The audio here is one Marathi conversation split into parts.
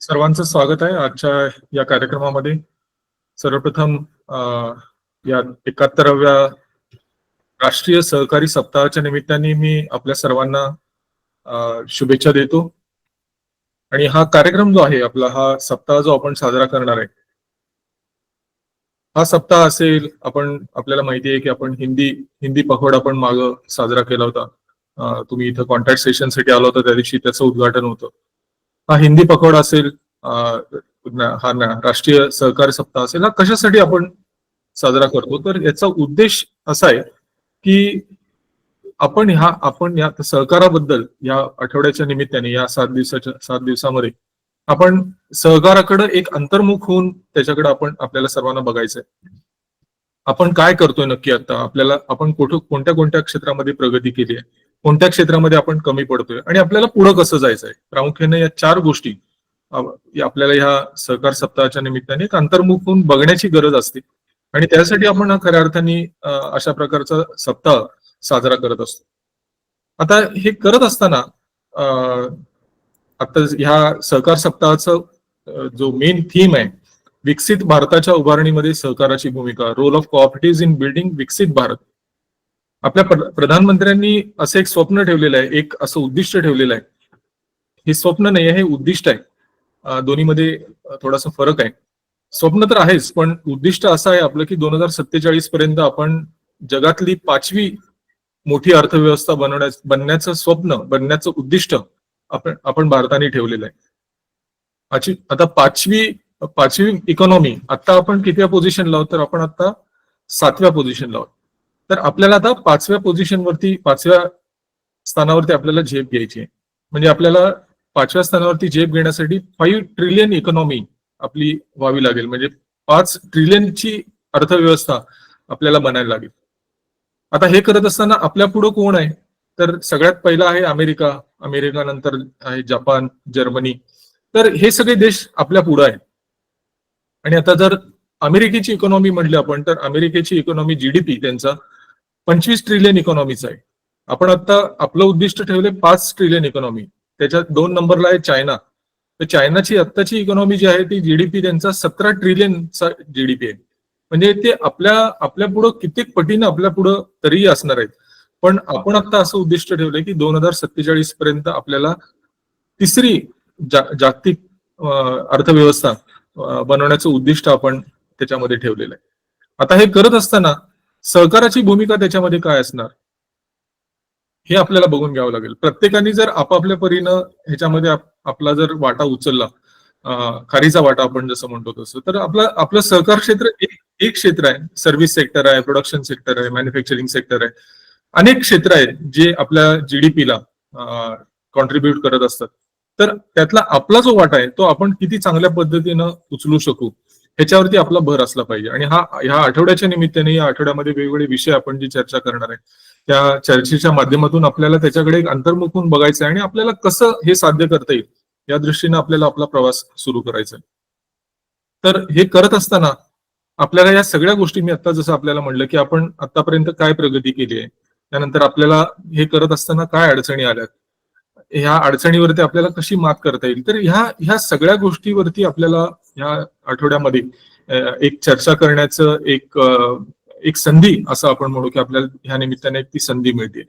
सर्वांचं स्वागत आहे आजच्या या कार्यक्रमामध्ये. सर्वप्रथम या 71व्या राष्ट्रीय सहकारी सप्ताहाच्या निमित्ताने मी आपल्या सर्वांना शुभेच्छा देतो. आणि हा कार्यक्रम जो आहे आपला, हा सप्ताह जो आपण साजरा करणार आहे, हा सप्ताह असेल, आपल्याला माहिती आहे की आपण हिंदी पखवाडा पण माग साजरा केला होता. तुम्ही इथं कॉन्टॅक्ट सेशनसाठी आला होता, त्या दिवशी त्याचं उद्घाटन होतं. हा हिंदी पखवाडा असेल, हा राष्ट्रीय सहकारी सप्ताह असेल, हा कशासाठी आपण साजरा करतो? तर याचा उद्देश असा आहे की आपण या सहकाराबद्दल या आठवड्याच्या निमित्ताने, या 7 दिवसामध्ये आपण सहकाराकडे एक अंतर्मुख होऊन त्याच्याकडे आपल्याला सर्वांना बघायचंय. आपण काय करतोय नक्की आता, आपण कोणत्या कोणत्या क्षेत्रामध्ये प्रगती केली आहे, कोणत्या क्षेत्रामध्ये आपण कमी पडतोय, आणि आपल्याला पुढे कसं जायचंय. प्रामुख्याने या 4 गोष्टी आपल्याला ह्या सहकार सप्ताहाच्या निमित्ताने एक अंतर्मुख होऊन बघण्याची गरज असते. आणि त्यासाठी आपण खऱ्या अर्थाने अशा प्रकारचा सप्ताह साजरा करत असतो. आता हे करत असताना आता ह्या सहकार सप्ताहाचा जो मेन थीम आहे, विकसित भारताच्या उभारणीमध्ये सहकाराची भूमिका, role of cooperative in building विकसित भारत. आपल्या प्रधानमंत्र्यांनी असं एक स्वप्न ठेवलेलं आहे, एक असं उद्दिष्ट ठेवलेलं आहे. हे स्वप्न नाही आहे, हे उद्दिष्ट आहे. दोन्हीमध्ये थोडासा फरक आहे. स्वप्न तर आहेच, पण उद्दिष्ट असं आहे आपलं की 2047 पर्यंत आपण जगातली 5वी मोठी अर्थव्यवस्था बनण्याचं उद्दिष्ट आपण भारताने ठेवलेलं आहे. आता पाचवी इकॉनॉमी, आता आपण कितव्या पोझिशनला आहोत? तर आपण आता 7व्या पोझिशनला आहोत. तर आपल्याला आता 5व्या स्थानावरती आपल्याला झेप घ्यायची आहे. म्हणजे आपल्याला 5व्या स्थानावरती झेप घेण्यासाठी 5 ट्रिलियन इकॉनॉमी आपली व्हावी लागेल. म्हणजे 5 ट्रिलियनची अर्थव्यवस्था आपल्याला बनायला लागेल. आता हे करत असताना आपल्या पुढे कोण आहे? तर सगळ्यात पहिला आहे अमेरिका नंतर आहे जपान, जर्मनी. तर हे सगळे देश आपल्या पुढे आहेत. आणि आता जर अमेरिकेची इकॉनॉमी म्हटली आपण, तर अमेरिकेची इकॉनॉमी, जीडीपी त्यांचा 25 ट्रिलियन इकॉनॉमीचा आहे. आपण आता आपलं उद्दिष्ट ठेवले 5 ट्रिलियन इकॉनॉमी. त्याच्यात 2 नंबरला आहे चायना. तर चायनाची आत्ताची इकॉनॉमी जी आहे ती जीडीपी त्यांचा 17 ट्रिलियनचा जीडीपी आहे. म्हणजे ते आपल्या पुढं कित्येक पटीनं आपल्या पुढं तरीही असणार आहेत. पण आपण आता असं उद्दिष्ट ठेवलंय की 2047 पर्यंत आपल्याला तिसरी जागतिक अर्थव्यवस्था बनवण्याचं उद्दिष्ट आपण त्याच्यामध्ये ठेवलेलं आहे. आता हे करत असताना सहकाराची भूमिका त्याच्यामध्ये काय असणार हे आपल्याला बघून घ्यावं लागेल. प्रत्येकाने जर आपापल्या परीनं ह्याच्यामध्ये आपला जर वाटा उचलला, खारीचा वाटा आपण जसं म्हणतो तसं, तर आपलं सहकार क्षेत्र एक क्षेत्र आहे. सर्व्हिस सेक्टर आहे, प्रोडक्शन सेक्टर आहे, मॅन्युफॅक्चरिंग सेक्टर आहे. अनेक क्षेत्र आहेत जे आपल्या जीडीपीला कॉन्ट्रीब्युट करत असतात. तर त्यातला आपला जो वाटा आहे तो आपण किती चांगल्या पद्धतीनं उचलू शकू ह्याच्यावरती आपला भर असला पाहिजे. आणि ह्या आठवड्याच्या निमित्ताने, या आठवड्यामध्ये वेगवेगळे विषय आपण जी चर्चा करणार आहे, त्या चर्चेच्या माध्यमातून आपल्याला त्याच्याकडे एक अंतर्मुख होऊन बघायचं आहे आणि आपल्याला कसं हे साध्य करता येईल या दृष्टीने आपल्याला आपला प्रवास सुरू करायचा आहे. तर हे करत असताना आपल्याला या सगळ्या गोष्टी, मी आता जसं आपल्याला म्हणलं की आपण आतापर्यंत काय प्रगती केली आहे, त्यानंतर आपल्याला हे करत असताना काय अडचणी आल्यात, ह्या अडचणीवरती आपल्याला कशी मात करता येईल, तर ह्या सगळ्या गोष्टीवरती आपल्याला ह्या आठवड्यामध्ये एक चर्चा करण्याचं एक संधी असं आपण म्हणू की आपल्याला ह्या निमित्ताने ती संधी मिळते.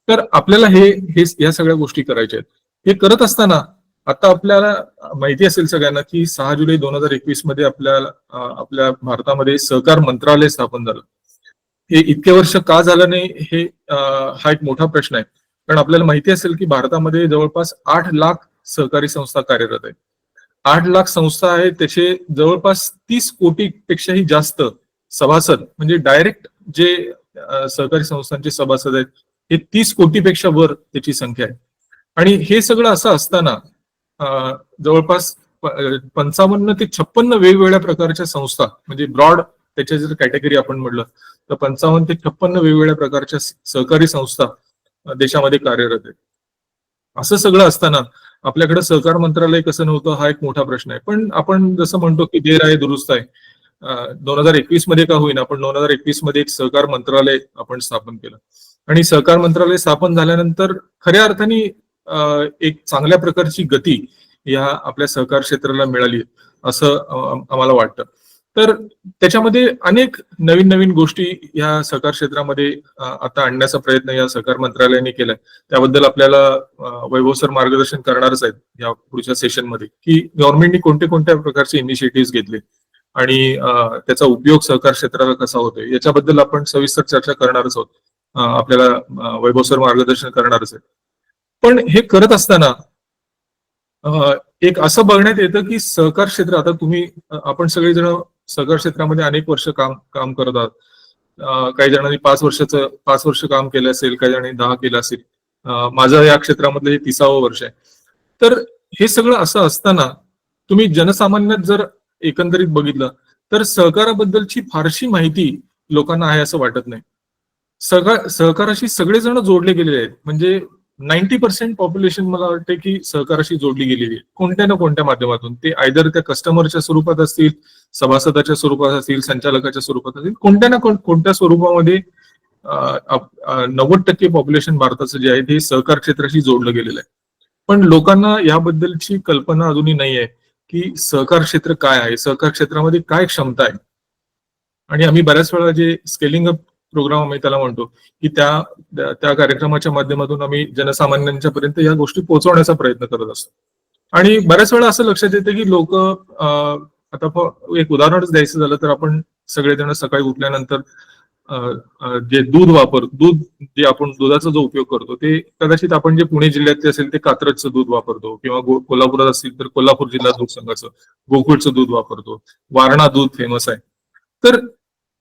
तर आपल्याला ह्या सगळ्या गोष्टी करायच्या आहेत. हे करत असताना आता आपल्याला माहिती असेल सगळ्यांना की 6 जुलै 2021 मध्ये आपल्या भारतामध्ये सहकार मंत्रालय स्थापन झालं. हे इतके वर्ष का झालं नाही हा एक मोठा प्रश्न आहे. कारण आपल्याला माहिती असेल की भारतामध्ये जवळपास 8 लाख सहकारी संस्था कार्यरत आहेत. 8 लाख संस्था आहेत, त्याचे जवळपास 30 कोटीपेक्षाही जास्त सभासद, म्हणजे डायरेक्ट जे सहकारी संस्थांचे सभासद आहेत हे 30 कोटीपेक्षा वर त्याची संख्या आहे. आणि हे सगळं असं असताना जवळपास 55 ते 56 वेगवेगळ्या प्रकारच्या संस्था, म्हणजे ब्रॉड त्याच्या जर कॅटेगरी आपण म्हटलं तर 55 ते 56 वेगवेगळ्या प्रकारच्या सहकारी संस्था देशामध्ये कार्यरत आहेत. असं सगळं असताना आपल्याकडे सहकार मंत्रालय कसं नव्हतं हा एक मोठा प्रश्न आहे. पण आपण जसं म्हणतो की देर आहे दुरुस्त आहे. 2021 मध्ये का होईना, पण 2021 मध्ये एक सहकार मंत्रालय आपण स्थापन केलं. आणि सहकार मंत्रालय स्थापन झाल्यानंतर खऱ्या अर्थाने एक चांगल्या प्रकारची गती या आपल्या सहकार क्षेत्राला मिळाली असं आम्हाला वाटतं. तर त्याच्यामध्ये अनेक नवीन नवीन गोष्टी या सहकार क्षेत्रामध्ये आता आणण्याचा प्रयत्न या सहकार मंत्रालयाने केलाय. त्याबद्दल आपल्याला वैभव सर मार्गदर्शन करणारच आहेत या पुढच्या सेशनमध्ये, की गव्हर्नमेंटनी कोणत्या प्रकारचे इनिशिएटिव्ह घेतले आणि त्याचा उपयोग सहकार क्षेत्राला कसा होतोय याच्याबद्दल आपण सविस्तर चर्चा करणारच आहोत. आपल्याला वैभव सर मार्गदर्शन करणारच आहे. पण हे करत असताना एक असं बघण्यात येतं की सहकार क्षेत्र, आता आपण सगळेजण सहकार क्षेत्रामध्ये अनेक वर्ष काम करत आहात. काही जणांनी 5 वर्ष काम केलं असेल, काही जणांनी 10 केलं असेल. माझं या क्षेत्रामधलं हे 30वं वर्ष आहे. तर हे सगळं असं असताना तुम्ही जनसामान्यात जर एकंदरीत बघितलं तर सहकाराबद्दलची फारशी माहिती लोकांना आहे असं वाटत नाही. सहकाराशी सगळेजण जोडले गेलेले आहेत. म्हणजे 90% पॉप्युलेशन मला वाटतं की सहकाराशी जोडली गेलेली आहे कोणत्या ना कोणत्या माध्यमातून. ते आयदर त्या कस्टमरच्या स्वरूपात असतील, सभासदाच्या स्वरूपात असतील, संचालकाच्या स्वरूपात असतील, कोणत्या ना कोणत्या स्वरूपामध्ये 90% पॉप्युलेशन भारताचं जे आहे ते सहकार क्षेत्राशी जोडलं गेलेलं आहे. पण लोकांना याबद्दलची कल्पना अजूनही नाही आहे की सहकार क्षेत्र काय आहे, सहकार क्षेत्रामध्ये काय क्षमता आहे. आणि आम्ही बऱ्याच वेळा जे स्केलिंग अप प्रोग्राम आम्ही त्याला म्हणतो की त्या कार्यक्रमाच्या माध्यमातून आम्ही जनसामान्यांच्या पर्यंत या गोष्टी पोहोचवण्याचा प्रयत्न करत असतो. आणि बऱ्याच वेळा असं लक्षात येतं की लोक, आता एक उदाहरणच द्यायचं झालं तर आपण सगळेजण सकाळी उठल्यानंतर जे दूध जे आपण दुधाचा जो उपयोग करतो ते कदाचित आपण जे पुणे जिल्ह्यातले असेल ते कात्रजचं दूध वापरतो, किंवा कोल्हापुरात असतील तर कोल्हापूर जिल्हा दूध संघाचं गोकुळचं दूध वापरतो. वारणा दूध फेमस आहे. तर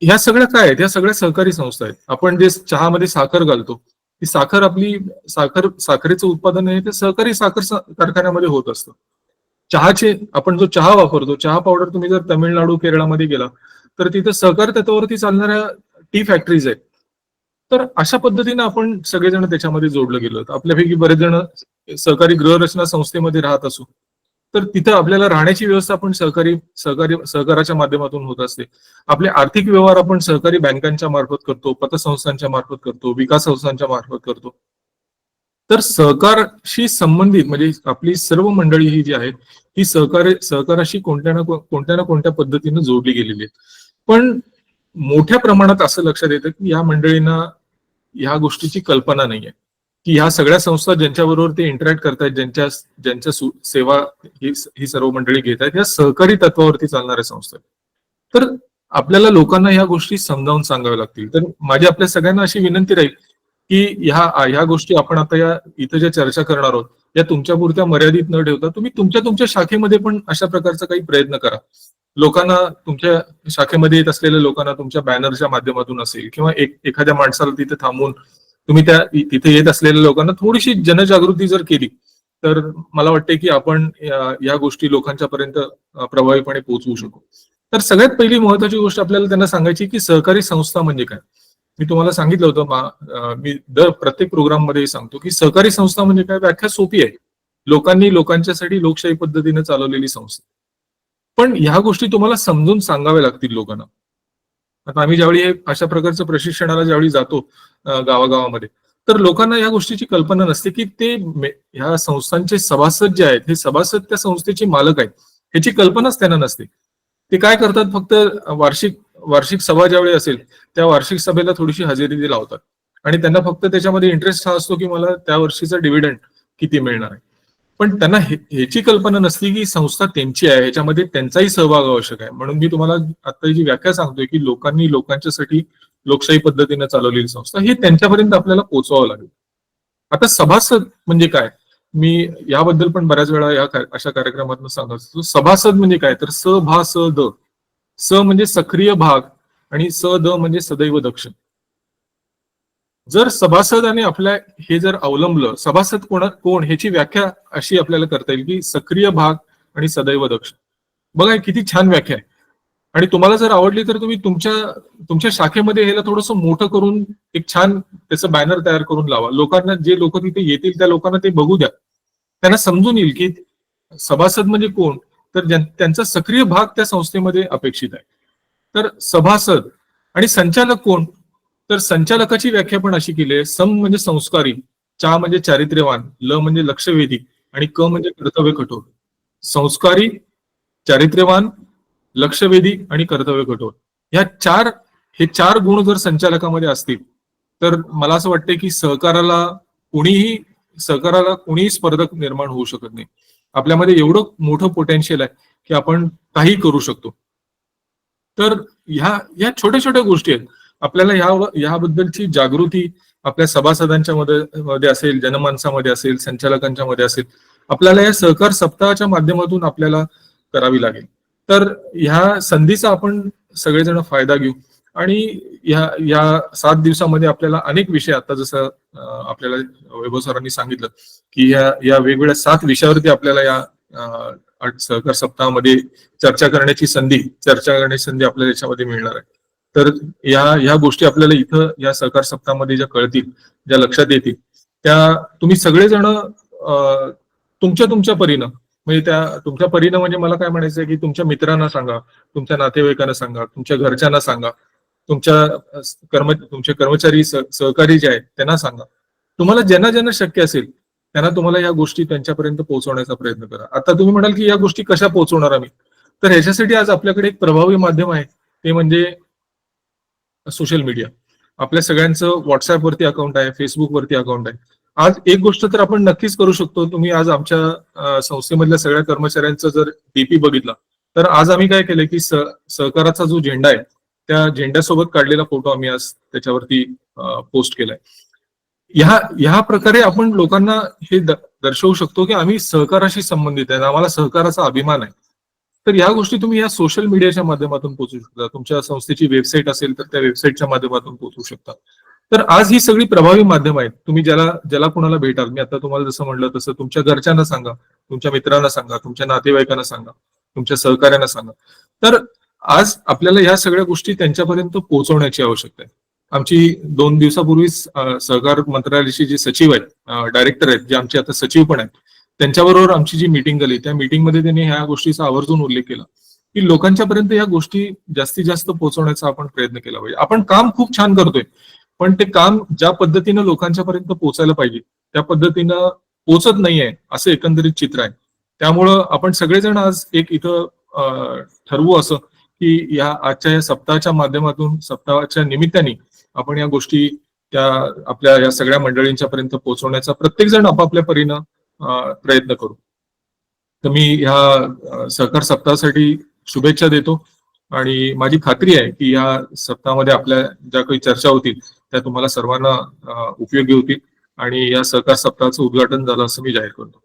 ह्या सगळ्या काय आहेत? ह्या सगळ्या सहकारी संस्था आहेत. आपण जे चहामध्ये साखर घालतो, ती साखरेचं उत्पादन आहे ते सहकारी साखर कारखान्यामध्ये होत असतं. आपण जो चहा वापरतो, चहा पावडर तुम्ही जर तमिळनाडू, केरळामध्ये गेला तर तिथे सहकार तत्वावरती चालणाऱ्या टी फॅक्टरीज आहेत. तर अशा पद्धतीने आपण सगळेजण त्याच्यामध्ये जोडलं गेलो. आपल्यापैकी बरेच जण सहकारी गृहरचना संस्थेमध्ये राहत असू तर तिथं आपल्याला राहण्याची व्यवस्था आपण सहकाराच्या माध्यमातून होत असते. आपले आर्थिक व्यवहार आपण सहकारी बँकांच्या मार्फत करतो, पतसंस्थांच्या मार्फत करतो, विकास संस्थांच्या मार्फत करतो. तर सहकारशी संबंधित म्हणजे आपली सर्व मंडळी ही जी आहेत ही सहकाराशी कोणत्या ना कोणत्या पद्धतीने जोडली गेलेली आहेत. पण मोठ्या प्रमाणात असं लक्षात येतं की या मंडळींना ह्या गोष्टीची कल्पना नाहीये की ह्या सगळ्या संस्था ज्यांच्याबरोबर ते इंटरॅक्ट करतायत, ज्यांच्या सेवा ही सर्व मंडळी घेत आहेत, या सहकारी तत्वावरती चालणाऱ्या संस्था. तर आपल्याला लोकांना ह्या गोष्टी समजावून सांगाव्या लागतील. तर माझी आपल्या सगळ्यांना अशी विनंती राहील की ह्या गोष्टी आपण आता इथं ज्या चर्चा करणार आहोत या तुमच्यापुरत्या मर्यादित न ठेवता तुम्ही तुमच्या शाखेमध्ये पण अशा प्रकारचा काही प्रयत्न करा. लोकांना, तुमच्या शाखेमध्ये येत असलेल्या लोकांना तुमच्या बॅनरच्या माध्यमातून असेल किंवा एखाद्या माणसाला तिथे थांबून तुम्ही तिथे येत असलेल्या लोकांना थोडीशी जनजागृती जर केली तर मला वाटते की आपण या गोष्टी लोकांच्या पर्यंत प्रभावीपणे पोहोचवू शकू. तर सगळ्यात पहिली महत्वाची गोष्ट आपल्याला त्यांना सांगायची की सहकारी संस्था म्हणजे काय. मी तुम्हाला सांगितलं होतं, मी प्रत्येक प्रोग्राम मध्ये सांगतो की सहकारी संस्था म्हणजे काय. व्याख्या सोपी आहे, लोकांनी लोकांच्यासाठी लोकशाही पद्धतीने चालवलेली संस्था. पण ह्या गोष्टी तुम्हाला समजून सांगाव्या लागतील लोकांना. आता आम्ही ज्यावेळी अशा प्रकारचं प्रशिक्षणाला ज्यावेळी जातो गावागावामध्ये तर लोकांना या गोष्टीची कल्पना नसते की ते ह्या संस्थांचे सभासद जे आहेत हे सभासद त्या संस्थेचे मालक आहेत, ह्याची कल्पनाच त्यांना नसते. ते काय करतात, फक्त वार्षिक सभा ज्यावेळी असेल त्या वार्षिक सभेला थोडीशी हजेरी लावतात आणि त्यांना फक्त त्याच्यामध्ये इंटरेस्ट हा असतो की मला त्या वर्षीचा डिव्हिडंड किती मिळणार आहे. पण त्यांना ह्याची कल्पना नसती की संस्था त्यांची आहे, ह्याच्यामध्ये त्यांचाही सहभाग आवश्यक आहे. म्हणून मी तुम्हाला आता जी व्याख्या सांगतोय की लोकांनी लोकांच्यासाठी लोकशाही पद्धतीने चालवलेली संस्था, हे त्यांच्यापर्यंत आपल्याला पोहोचवावं लागेल. आता सभासद म्हणजे काय, मी याबद्दल पण बऱ्याच वेळा अशा कार्यक्रमातून सांगत असतो. सभासद म्हणजे काय, तर सभासद, स म्हणजे सक्रिय भाग आणि सद म्हणजे सदैव दक्ष. जर सभासदाने आपल्या हे जर अवलंबलं, सभासद कोण ह्याची व्याख्या अशी आपल्याला करता येईल की सक्रिय भाग आणि सदैव दक्ष. बघा किती छान व्याख्या आहे. आणि तुम्हाला जर आवडली तर तुम्ही तुमच्या शाखेमध्ये ह्याला थोडंसं मोठं करून एक छान त्याचं बॅनर तयार करून लावा. लोकांना, जे लोक तिथे येतील त्या लोकांना ते बघू द्या, त्यांना समजून येईल की सभासद म्हणजे कोण, तर त्यांचा सक्रिय भाग त्या संस्थेमध्ये अपेक्षित आहे. तर सभासद. आणि संचालक कोण, तर संचालकाची व्याख्या पण अशी केली आहे. सम म्हणजे संस्कारी, चा म्हणजे चारित्र्यवान, ल म्हणजे लक्षवेधी आणि क म्हणजे कर्तव्य कठोर. संस्कारी, चारित्र्यवान, लक्षवेधी आणि कर्तव्य कठोर. हे चार गुण जर संचालकामध्ये असतील तर मला असं वाटतं की सहकाराला कोणीही स्पर्धक निर्माण होऊ शकत नाही. आपल्यामध्ये एवढं मोठं पोटेन्शियल आहे की आपण काही करू शकतो. तर ह्या छोट्या छोट्या गोष्टी आहेत. आपल्याला ह्याबद्दलची जागृती आपल्या सभासदांच्या मध्ये असेल, जनमानसामध्ये असेल, संचालकांच्या मध्ये असेल, आपल्याला या सहकार सप्ताहाच्या माध्यमातून आपल्याला करावी लागेल. तर ह्या संधीचा आपण सगळेजण फायदा घेऊ आणि या 7 दिवसामध्ये आपल्याला अनेक विषय, आता जसं आपल्याला वैभव सरांनी सांगितलं की या वेगवेगळ्या 7 विषयावरती आपल्याला या सहकार सप्ताहामध्ये चर्चा करण्याची संधी आपल्याला याच्यामध्ये मिळणार आहे. तर ह्या गोष्टी आपल्याला इथं या सहकार सप्ताहामध्ये ज्या कळतील, ज्या लक्षात येतील, त्या तुम्ही सगळेजण तुमच्या परीनं, म्हणजे तुमच्या परीनं म्हणजे मला काय म्हणायचं आहे की तुमच्या मित्रांना सांगा, तुमच्या नातेवाईकांना सांगा, तुमच्या घरच्यांना सांगा, तुमचे कर्मचारी सहकारी जे आहेत त्यांना सांगा. तुम्हाला ज्यांना शक्य असेल त्यांना तुम्हाला या गोष्टी त्यांच्यापर्यंत पोहोचवण्याचा प्रयत्न करा. आता तुम्ही म्हणाल की या गोष्टी कशा पोहोचवणार आम्ही, तर ह्याच्यासाठी आज आपल्याकडे एक प्रभावी माध्यम आहे, ते म्हणजे सोशल मीडिया. आपल्या सगळ्यांचं व्हॉट्सअपवरती अकाउंट आहे, फेसबुकवरती अकाउंट आहे. आज एक गोष्ट तर आपण नक्कीच करू शकतो. तुम्ही आज आमच्या संस्थेमधल्या सगळ्या कर्मचाऱ्यांचा जर डीपी बघितला तर आज आम्ही काय केलंय की सहकाराचा जो झेंडा आहे त्या झेंड्यासोबत काढलेला फोटो आम्ही आज त्याच्यावरती पोस्ट केलाय. ह्या प्रकारे आपण लोकांना हे दर्शवू शकतो की आम्ही सहकाराशी संबंधित आहे, आम्हाला सहकाराचा अभिमान आहे. तर या गोष्टी तुम्ही या सोशल मीडियाच्या माध्यमातून पोहोचू शकता. तुमच्या संस्थेची वेबसाईट असेल तर त्या वेबसाईटच्या माध्यमातून पोहोचू शकता. तर आज ही सगळी प्रभावी माध्यम आहेत. तुम्ही ज्याला कोणाला भेटाल, मी आता तुम्हाला जसं म्हणलं तसं तुमच्या घरच्यांना सांगा, तुमच्या मित्रांना सांगा, तुमच्या नातेवाईकांना सांगा, तुमच्या सहकार्यांना सांगा. तर आज आपल्याला या सगळ्या गोष्टी त्यांच्यापर्यंत पोहोचवण्याची आवश्यकता आहे. आमची 2 दिवसापूर्वीच सहकार मंत्रालयाचे जे सचिव आहेत, डायरेक्टर आहेत, जे आमचे आता सचिव पण आहेत, त्यांच्याबरोबर आमची जी मीटिंग झाली त्या मीटिंगमध्ये त्यांनी ह्या गोष्टीचा आवर्जून उल्लेख केला की लोकांच्यापर्यंत या गोष्टी जास्तीत जास्त पोहोचवण्याचा आपण प्रयत्न केला पाहिजे. आपण काम खूप छान करतोय, पण ते काम ज्या पद्धतीनं लोकांच्यापर्यंत पोहोचायला पाहिजे त्या पद्धतीनं पोहोचत नाहीये असं एकंदरीत चित्र आहे. त्यामुळं आपण सगळेजण आज एक इथं ठरवू असं की आजच्या या सप्ताहाच्या माध्यमातून, सप्ताहाच्या निमित्ताने आपण या गोष्टी आपल्या या सगळ्या मंडळींच्या पर्यंत पोहोचवण्याचा प्रत्येक जण आपापल्या परीनं प्रयत्न करू. तर मी ह्या सहकार सप्ताहासाठी शुभेच्छा देतो आणि माझी खात्री आहे की या सप्ताहामध्ये आपल्या ज्या काही चर्चा होतील त्या तुम्हाला सर्वांना उपयोगी होतील आणि या सहकार सप्ताहाचं उद्घाटन झालं असं मी जाहीर करतो.